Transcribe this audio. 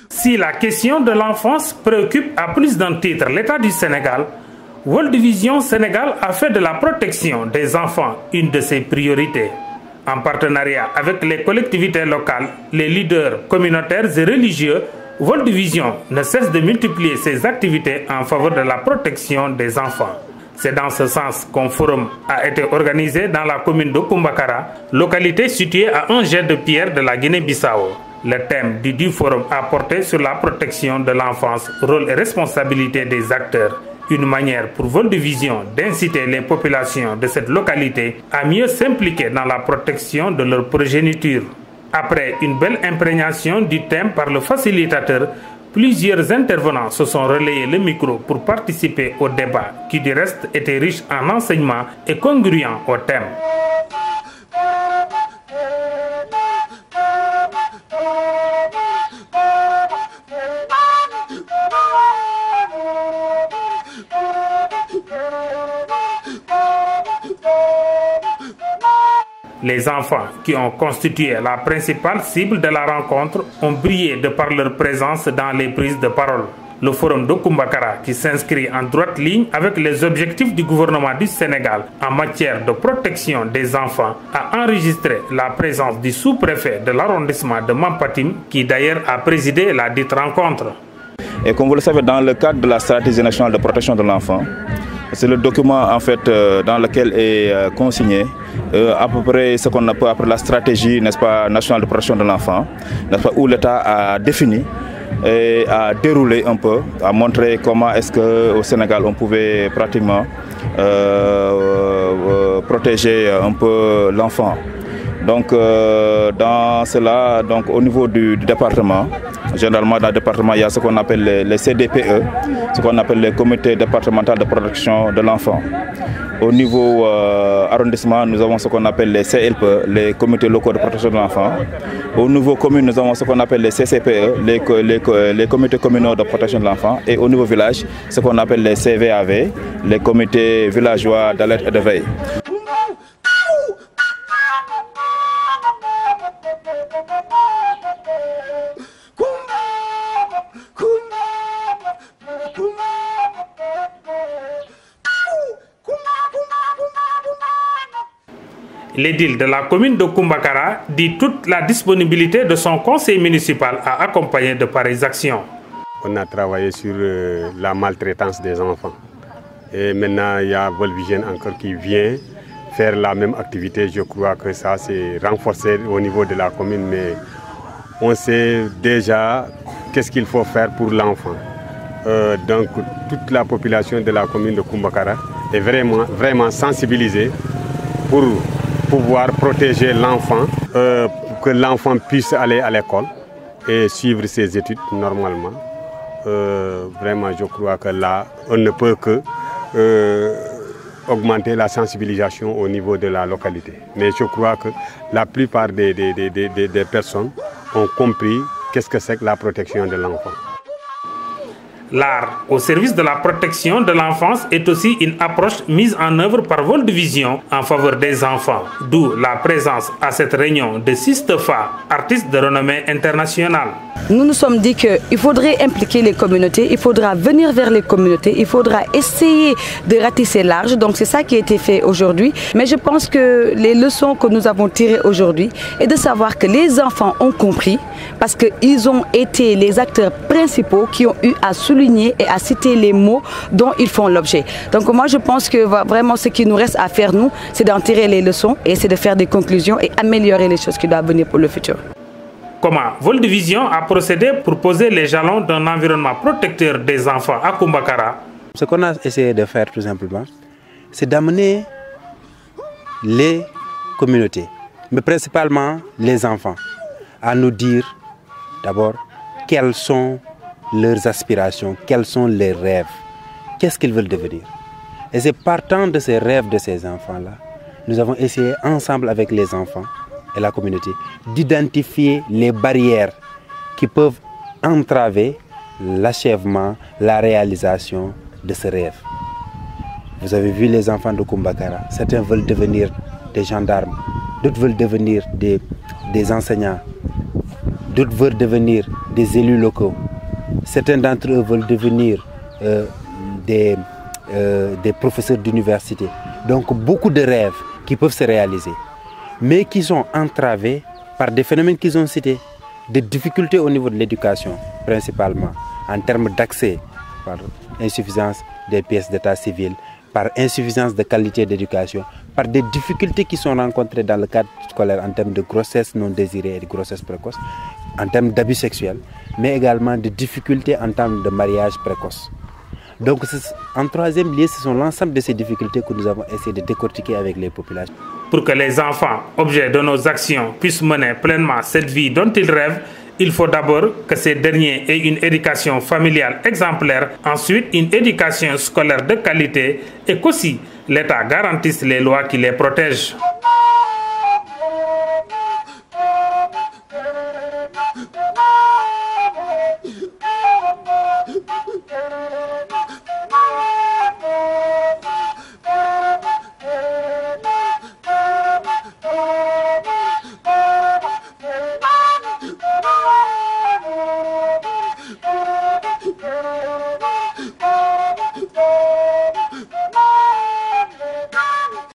Si la question de l'enfance préoccupe à plus d'un titre l'État du Sénégal, World Vision Sénégal a fait de la protection des enfants une de ses priorités. En partenariat avec les collectivités locales, les leaders communautaires et religieux, World Vision ne cesse de multiplier ses activités en faveur de la protection des enfants. C'est dans ce sens qu'un forum a été organisé dans la commune de Kumbakara, localité située à un jet de pierre de la Guinée-Bissau. Le thème du forum a porté sur la protection de l'enfance, rôle et responsabilité des acteurs. Une manière pour World Vision d'inciter les populations de cette localité à mieux s'impliquer dans la protection de leur progéniture. Après une belle imprégnation du thème par le facilitateur, plusieurs intervenants se sont relayés le micro pour participer au débat qui du reste était riche en enseignements et congruent au thème. Les enfants qui ont constitué la principale cible de la rencontre ont brillé de par leur présence dans les prises de parole. Le forum de Kumbakara, qui s'inscrit en droite ligne avec les objectifs du gouvernement du Sénégal en matière de protection des enfants, a enregistré la présence du sous-préfet de l'arrondissement de Mampatim, qui d'ailleurs a présidé la dite rencontre. Et comme vous le savez, dans le cadre de la stratégie nationale de protection de l'enfant, c'est le document en fait dans lequel est consigné à peu près ce qu'on appelle après la stratégie, n'est-ce pas, nationale de protection de l'enfant, n'est-ce pas, où l'État a défini et a déroulé un peu, a montré comment est-ce qu'au Sénégal on pouvait pratiquement protéger un peu l'enfant. Donc dans cela, donc, au niveau du département, généralement dans le département il y a ce qu'on appelle les CDPE, ce qu'on appelle les comités départementaux de protection de l'enfant. Au niveau arrondissement, nous avons ce qu'on appelle les CLPE, les comités locaux de protection de l'enfant. Au niveau commune, nous avons ce qu'on appelle les CCPE, les comités communaux de protection de l'enfant. Et au niveau village, ce qu'on appelle les CVAV, les comités villageois d'alerte et de veille. L'édile de la commune de Kumbakara dit toute la disponibilité de son conseil municipal à accompagner de pareilles actions. On a travaillé sur la maltraitance des enfants. Et maintenant, il y a World Vision encore qui vient faire la même activité. Je crois que ça c'est renforcé au niveau de la commune, mais on sait déjà qu'est-ce qu'il faut faire pour l'enfant. Donc toute la population de la commune de Kumbakara est vraiment sensibilisée pour pouvoir protéger l'enfant, que l'enfant puisse aller à l'école et suivre ses études normalement. Vraiment, je crois que là, on ne peut que augmenter la sensibilisation au niveau de la localité. Mais je crois que la plupart des personnes ont compris qu'est-ce que c'est que la protection de l'enfant. L'art au service de la protection de l'enfance est aussi une approche mise en œuvre par World Vision en faveur des enfants. D'où la présence à cette réunion de Sistefa, artiste de renommée internationale. Nous nous sommes dit qu'il faudrait impliquer les communautés, il faudra venir vers les communautés, il faudra essayer de ratisser large. Donc c'est ça qui a été fait aujourd'hui. Mais je pense que les leçons que nous avons tirées aujourd'hui est de savoir que les enfants ont compris parce qu'ils ont été les acteurs principaux qui ont eu à souligner et à citer les mots dont ils font l'objet. Donc moi je pense que vraiment ce qui nous reste à faire nous, c'est d'en tirer les leçons et c'est de faire des conclusions et améliorer les choses qui doivent venir pour le futur. Comment World Vision a procédé pour poser les jalons d'un environnement protecteur des enfants à Kumbakara? Ce qu'on a essayé de faire tout simplement, c'est d'amener les communautés, mais principalement les enfants, à nous dire d'abord quelles sont leurs aspirations, quels sont leurs rêves, qu'est-ce qu'ils veulent devenir. Et c'est partant de ces rêves de ces enfants-là, nous avons essayé ensemble avec les enfants et la communauté d'identifier les barrières qui peuvent entraver l'achèvement, la réalisation de ce rêve. Vous avez vu les enfants de Kumbakara, certains veulent devenir des gendarmes, d'autres veulent devenir des enseignants, d'autres veulent devenir des élus locaux, certains d'entre eux veulent devenir des professeurs d'université. Donc beaucoup de rêves qui peuvent se réaliser, mais qui sont entravés par des phénomènes qu'ils ont cités, des difficultés au niveau de l'éducation, principalement en termes d'accès, par insuffisance des pièces d'état civil, par insuffisance de qualité d'éducation, par des difficultés qui sont rencontrées dans le cadre scolaire en termes de grossesse non désirée et de grossesse précoce, en termes d'abus sexuels, mais également de difficultés en termes de mariage précoce. Donc en troisième lieu, ce sont l'ensemble de ces difficultés que nous avons essayé de décortiquer avec les populations. Pour que les enfants, objets de nos actions, puissent mener pleinement cette vie dont ils rêvent, il faut d'abord que ces derniers aient une éducation familiale exemplaire, ensuite une éducation scolaire de qualité et qu'aussi l'État garantisse les lois qui les protègent.